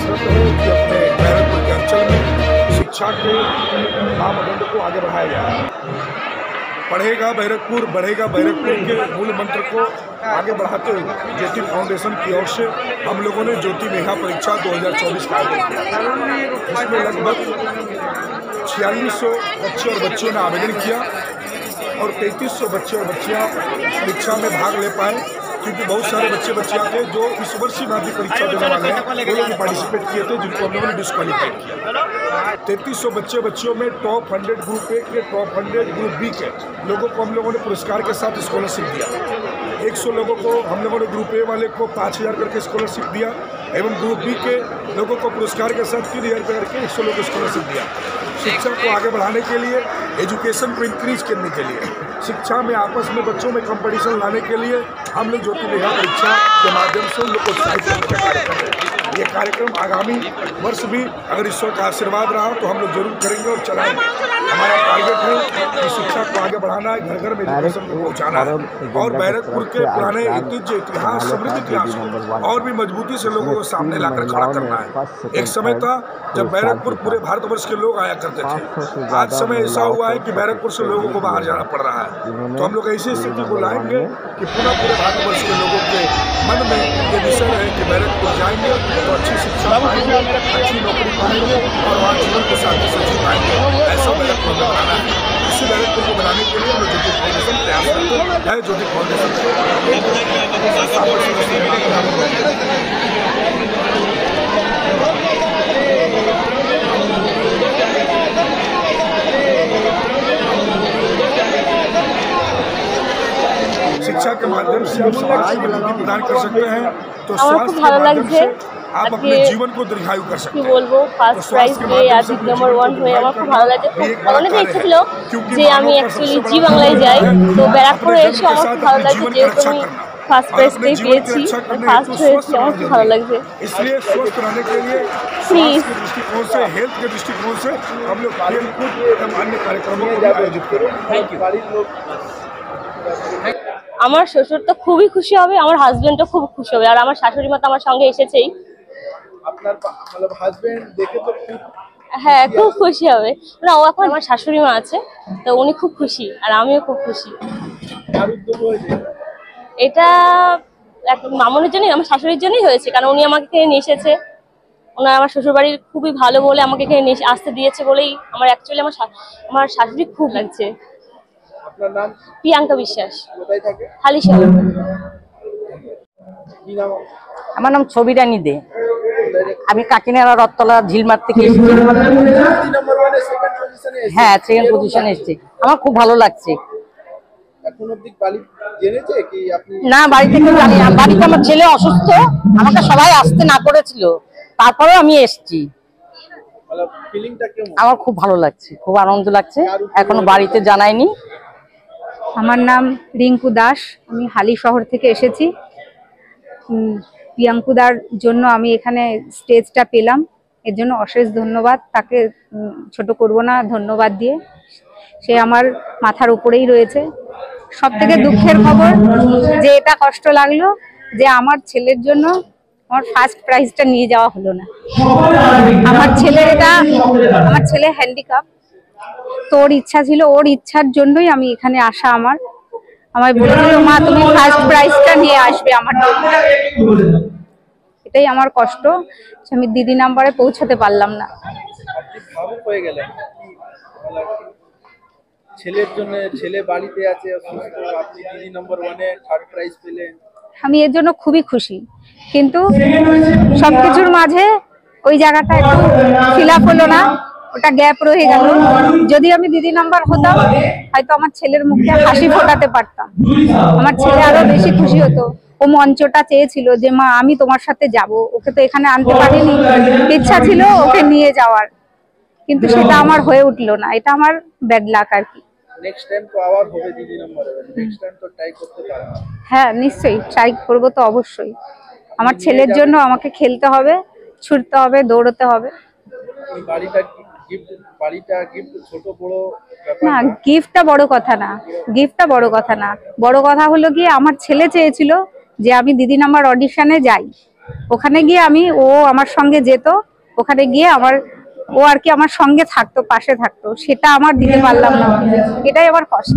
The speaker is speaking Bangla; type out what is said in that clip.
प्रयत्नरत है कि अपने बैरकपुर के अंचल में शिक्षा के मापदंड को आगे बढ़ाया जाए। पढ़ेगा बैरकपुर बढ़ेगा बैरकपुर के मूल मंत्र को आगे बढ़ाते हुए ज्योति फाउंडेशन की ओर से हम लोगों ने ज्योति मेघा परीक्षा 2024 का आयोजन किया। इसमें लगभग 4600 बच्चे और बच्चियों ने आवेदन किया और 3300 बच्चे और बच्चियां परीक्षा में भाग ले पाए, क्योंकि बहुत सारे बच्चे बच्चियां थे जो इस वर्ष ही माध्यमिक परीक्षा देने वाले हैं, वो लोग पार्टिसिपेट किए थे जिनको हम लोगों ने डिस्क्वालीफाइड किया। 3300 बच्चे बच्चियों में टॉप 100 ग्रुप ए के, टॉप 100 ग्रुप बी के लोगों को हम लोगों ने पुरस्कार के साथ स्कॉलरशिप दिया। 100 लोगों को हम लोगों ने ग्रुप ए वाले को 5000 करके स्कॉलरशिप दिया एवं ग्रुप बी के लोगों को पुरस्कार के साथ 3000 रुपये करके 100 लोगों को स्कॉलरशिप दिया। शिक्षा को आगे बढ़ाने के लिए, एजुकेशन को इंक्रीज करने के लिए, शिक्षा में आपस में बच्चों में कंपटीशन लाने के लिए हम लोग ज्योति मेघा परीक्षा के माध्यम से उन लोग को उत्साहित करने का कार्य कर रहे हैं। ये कार्यक्रम आगामी वर्ष भी अगर ईश्वर का आशीर्वाद रहा तो हम लोग जरूर करेंगे और चलाएंगे। हमारा टारगेट है कि शिक्षा को आगे बढ़ाना है, घर घर में एजुकेशन को पहुँचाना है और बैरकपुर के पुराने ऐतिह्य इतिहास, समृद्ध इतिहास को और भी मजबूती से लोगों को सामने लाकर खड़ा करना है। एक समय था जब बैरकपुर पूरे भारतवर्ष के लोग आया करते थे, आज समय ऐसा हुआ है कि बैरकपुर से लोगों को बाहर जाना पड़ रहा है। तो हम लोग ऐसी स्थिति को लाएंगे कि पुनः पूरे भारतवर्ष के लोगों के मन में ये विषय है कि बैरकपुर जाएंगे तो अच्छी शिक्षा पाएंगे, अच्छी नौकरी पाएंगे और वहाँ जीवन को शांति से जी पाएंगे। ऐसा बैरकपुर में बनाना है। इसी बैरकपुर को बनाने के लिए हम ज्योति फाउंडेशन प्रयास करते हैं। ज्योति शिक्षा के माध्यम से हम समाज को मजबूती प्रदान कर सकते हैं, तो स्वास्थ्य के माध्यम से आप अपने जीवन को दीर्घायु कर सकते हैं। বলবো ফার্স্ট প্রাইজ পেয়ে আজ নাম্বার 1 হয়ে আমার খুব ভালো লাগে। অনেক ইচ্ছা ছিল যে আমি অ্যাকচুয়ালি জি বাংলায় যাই, তো ব্যারাকপুরে এসে আমার খুব ভালো লাগে যেহেতু আমি ফার্স্ট প্রাইজ পেয়েছি, ফার্স্ট হয়েছি, আমার খুব ভালো লাগছে। इसलिए स्वस्थ रहने के लिए स्वास्थ्य के दृष्टिकोण से, हेल्थ के दृष्टिकोण से हम लोग खेलकूद एवं अन्य कार्यक्रमों को आयोजित करें। Thank you. আমার শ্বশুর তো খুবই খুশি হবে, আমার হাজবেন্ডও খুব খুশি হবে, আর আমার শাশুড়ি মা তো আমার সঙ্গে এসেছেই। আপনার মানে হাজবেন্ড দেখে তো খুব, হ্যাঁ খুব খুশি হবে। না ও এখন আমার শাশুড়ি মা আছে, তো উনি খুব খুশি আর আমিও খুব খুশি। কার উদ্যোগ হয়েছে এটা? মামুনির জন্যই, আমার শাশুড়ির জন্যই হয়েছে, কারণ উনি আমাকে এখানে নিয়ে এসেছে। ওনার আমার শ্বশুরবাড়ির খুবই ভালো বলে আমাকে এখানে নিয়ে আসতে দিয়েছে বলেই আমার অ্যাকচুয়ালি আমার শাশুড়ি খুব লাগছে। আপনার নাম? প্রিয়াঙ্কা বিশ্বাস। কোথায় থাকে? হালিশহর। কি নাম? আমার নাম ছবিরানী দে। আমি কাকিনাড়া রথতলা ঝিলমার থেকে এসেছি। হ্যাঁ, সেকেন্ড পজিশনে এসেছি। আমার খুব ভালো লাগছে। এখন অবধি বাড়ি জেনেছে কি আপনি? না, বাড়ি থেকে জানি না। বাড়িতে আমার ছেলে অসুস্থ, আমাকে সবাই আসতে না করেছিল, তারপরেও আমি এসেছি। ফিলিংটা কেমন? আমার খুব ভালো লাগছে, খুব আনন্দ লাগছে। এখনো বাড়িতে জানাইনি। আমার নাম রিঙ্কু দাস, আমি হালি শহর থেকে এসেছি। প্রিয়াঙ্কুদার জন্য আমি এখানে স্টেজটা পেলাম, এর জন্য অশেষ ধন্যবাদ। তাকে ছোট করব না ধন্যবাদ দিয়ে, সে আমার মাথার উপরেই রয়েছে। সব থেকে দুঃখের খবর যে এটা কষ্ট লাগলো যে আমার ছেলের জন্য আমার ফার্স্ট প্রাইজটা নিয়ে যাওয়া হলো না। আমার ছেলে হ্যান্ডিক্যাপ, তোর ইচ্ছা ছিল, ওর ইচ্ছার জন্যই আমি এখানে আসা। আমায় বলেছিল মা তুমি ফার্স্ট প্রাইজটা নিয়ে আসবে আমার জন্য। এটাই আমার কষ্ট, আমি দিদি নাম্বারে পৌঁছাতে পারলাম না। ভাবুক হয়ে গেলেন ছেলের জন্য, ছেলে বাড়িতে আছে অসুস্থ, আপনি দিদি নাম্বার 1-এ থার্ড প্রাইজ পেলেন। আমি এর জন্য খুবই খুশি, কিন্তু সবকিছুর মাঝে ওই জায়গাটা একটু ফিল আপ হলো না, ওটা গ্যাপ রয়ে গেল। যদি আমি দিদি নাম্বার হতাম হয়তো আমার ছেলের মুখে হাসি ফোটাতে পারতাম, আমার ছেলে আরো বেশি খুশি হতো। ও মঞ্চটা চেয়েছিল যে মা আমি তোমার সাথে যাব, ওকে তো এখানে আনতে পারিনি, ইচ্ছা ছিল ওকে নিয়ে যাওয়ার, কিন্তু সেটা আমার হয়ে উঠলো না। এটা আমার ব্যাড লাক আর কি। নেক্সট টাইম তো আবার হবে দিদি নাম্বার, নেক্সট টাইম তো ট্রাই করতে পারবেন। হ্যাঁ নিশ্চয়ই ট্রাই করবো তো অবশ্যই। আমার ছেলের জন্য আমাকে খেলতে হবে, ছুটতে হবে, দৌড়তে হবে। বাড়িটা গিফট ছোট বড় না, গিফটটা বড় কথা না, গিফটটা বড় কথা না। বড় কথা হলো গিয়ে আমার ছেলে চেয়েছিল যে আমি দিদি নাম্বার অডিশনে যাই, ওখানে গিয়ে ও আমার সঙ্গে যেত, ওখানে গিয়ে ও আর কি আমার সঙ্গে থাকতো, পাশে থাকতো, সেটা আমার দিতে পারলাম না, এটাই আমার কষ্ট।